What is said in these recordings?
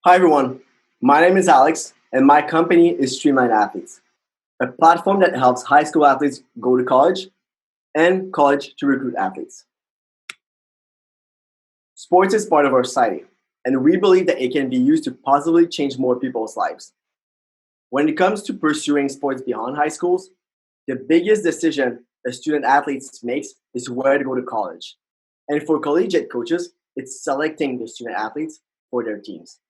Hi everyone, my name is Alex and my company is Streamline Athletes, a platform that helps high school athletes go to college and college to recruit athletes. Sports is part of our society and we believe that it can be used to positively change more people's lives. When it comes to pursuing sports beyond high schools, the biggest decision a student athlete makes is where to go to college. And for collegiate coaches, it's selecting the student athletes for their teams.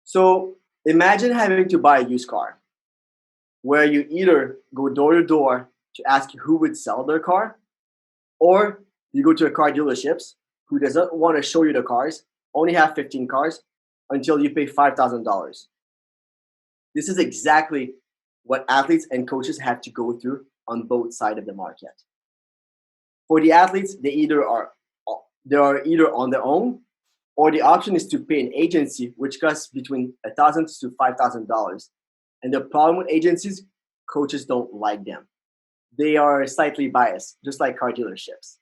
So imagine having to buy a used car where you either go door to door to ask who would sell their car, or you go to a car dealerships who doesn't want to show you the cars, only have 15 cars until you pay $5,000. This is exactly what athletes and coaches have to go through on both sides of the market. For the athletes, they are either on their own, or the option is to pay an agency, which costs between $1,000 to $5,000. And the problem with agencies, coaches don't like them. They are slightly biased, just like car dealerships.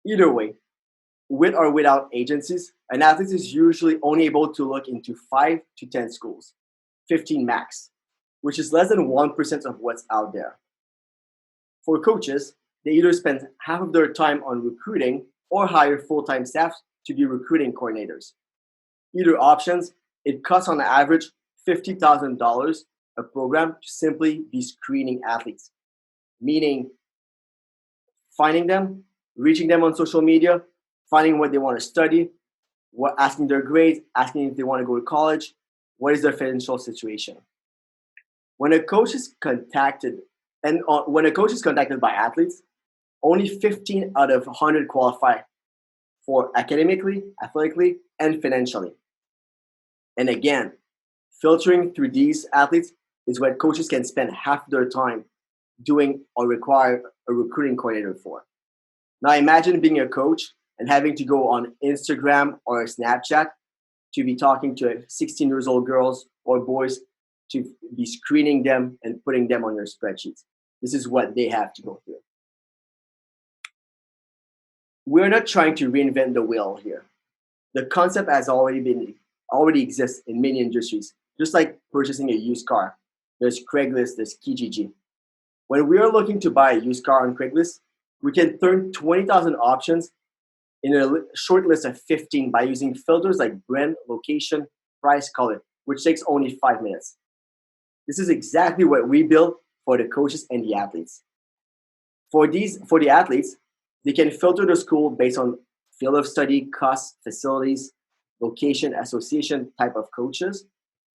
Either way, with or without agencies, an athlete is usually only able to look into 5 to 10 schools, 15 max, which is less than 1% of what's out there. For coaches, they either spend half of their time on recruiting or hire full-time staff to be recruiting coordinators. Either options, it costs on average $50,000 a program to simply be screening athletes, meaning finding them, reaching them on social media, finding what they want to study, asking their grades, asking if they want to go to college, what is their financial situation. When a coach is contacted, when a coach is contacted by athletes, only 15 out of 100 qualify for academically, athletically, and financially. And again, filtering through these athletes is what coaches can spend half their time doing or require a recruiting coordinator for. Now imagine being a coach and having to go on Instagram or Snapchat to be talking to 16 years old girls or boys to be screening them and putting them on your spreadsheets. This is what they have to go through. We're not trying to reinvent the wheel here. The concept has already exists in many industries, just like purchasing a used car. There's Craigslist, there's Kijiji. When we are looking to buy a used car on Craigslist, we can turn 20,000 options in a short list of 15 by using filters like brand, location, price, color, which takes only 5 minutes. This is exactly what we built for the coaches and the athletes. For the athletes, they can filter the school based on field of study, cost, facilities, location, association, type of coaches,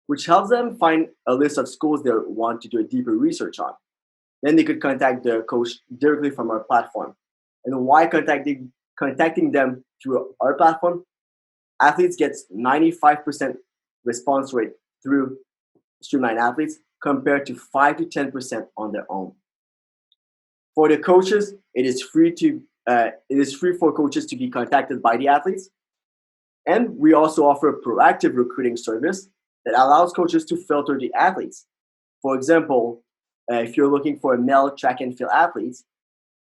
which helps them find a list of schools they want to do a deeper research on. Then they could contact the coach directly from our platform. And why contacting them through our platform? Athletes get 95% response rate through Streamline Athletes compared to 5 to 10% on their own. For the coaches, it is free for coaches to be contacted by the athletes. And we also offer a proactive recruiting service that allows coaches to filter the athletes. For example, if you're looking for a male track and field athlete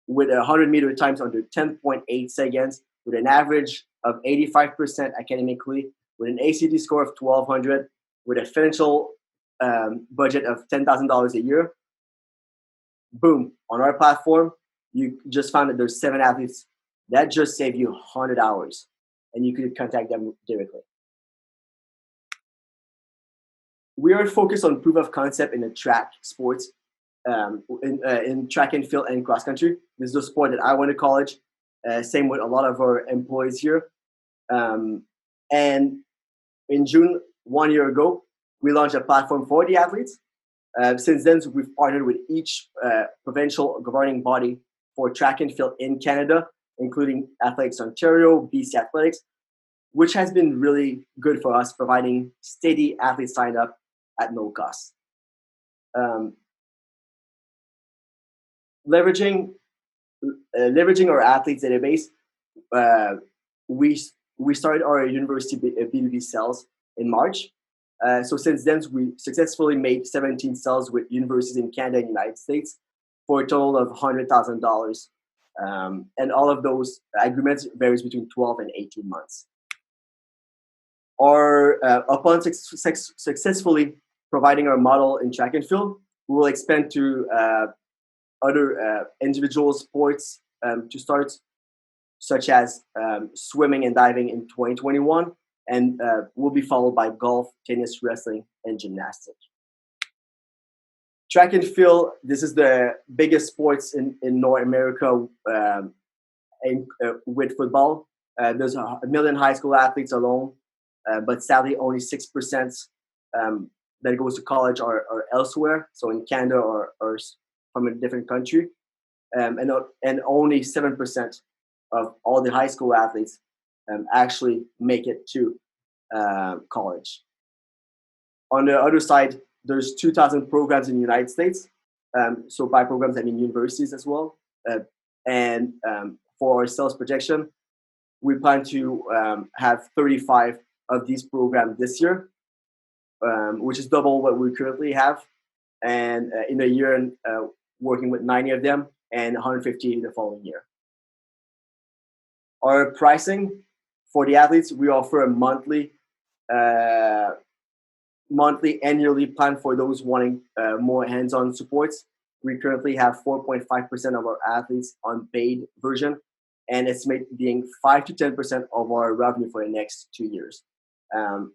with 100-meter times under 10.8 seconds, with an average of 85% academically, with an ACT score of 1200, with a financial budget of $10,000 a year, boom, on our platform, you just found that there's 7 athletes. That just saved you 100 hours, and you could contact them directly. We are focused on proof of concept in the track sports, in track and field and cross country. This is the sport that I went to college. Same with a lot of our employees here. And in June, 1 year ago, we launched a platform for the athletes. Since then, we've partnered with each provincial governing body for track and field in Canada, including Athletics Ontario, BC Athletics, which has been really good for us, providing steady athletes signed up at no cost. Leveraging our athletes database, we started our university B2B sales in March. So since then, we successfully made 17 sales with universities in Canada and United States for a total of $100,000. And all of those agreements varies between 12 and 18 months. Or upon successfully providing our model in track and field, we will expand to other individual sports to start, such as swimming and diving in 2021, and will be followed by golf, tennis, wrestling, and gymnastics. Track and field, this is the biggest sports in North America with football. There's a million high school athletes alone, but sadly only 6% that goes to college or elsewhere, so in Canada or from a different country, and only 7% of all the high school athletes actually make it to college. On the other side, there's 2,000 programs in the United States. So by programs, I mean universities as well. And for our sales projection, we plan to have 35 of these programs this year, which is double what we currently have. And in a year, working with 90 of them and 150 the following year. Our pricing for the athletes, we offer a monthly, annually plan for those wanting more hands-on supports. We currently have 4.5% of our athletes on paid version, and estimate being 5 to 10% of our revenue for the next 2 years.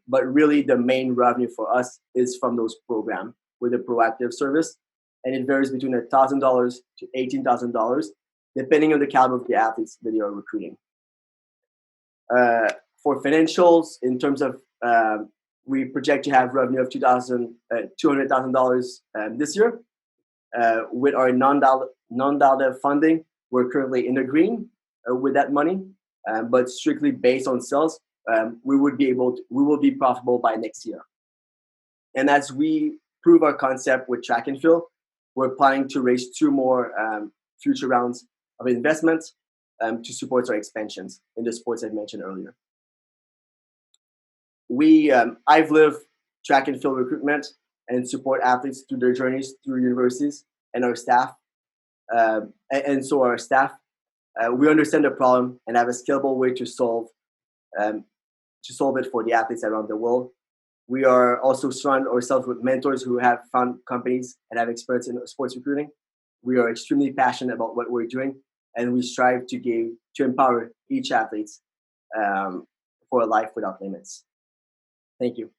But really, the main revenue for us is from those programs with a proactive service, and it varies between $1,000 to $18,000, depending on the caliber of the athletes that you are recruiting. For financials, in terms of we project to have revenue of $200,000 this year. With our non-data funding, we're currently in the green with that money, but strictly based on sales, we will be profitable by next year. And as we prove our concept with track and field, we're planning to raise 2 more future rounds of investments to support our expansions in the sports I mentioned earlier. I've lived track and field recruitment and support athletes through their journeys through universities, and our staff, and so our staff, we understand the problem and have a scalable way to solve it for the athletes around the world. We are also surrounding ourselves with mentors who have found companies and have experience in sports recruiting. We are extremely passionate about what we're doing, and we strive to empower each athlete for a life without limits. Thank you.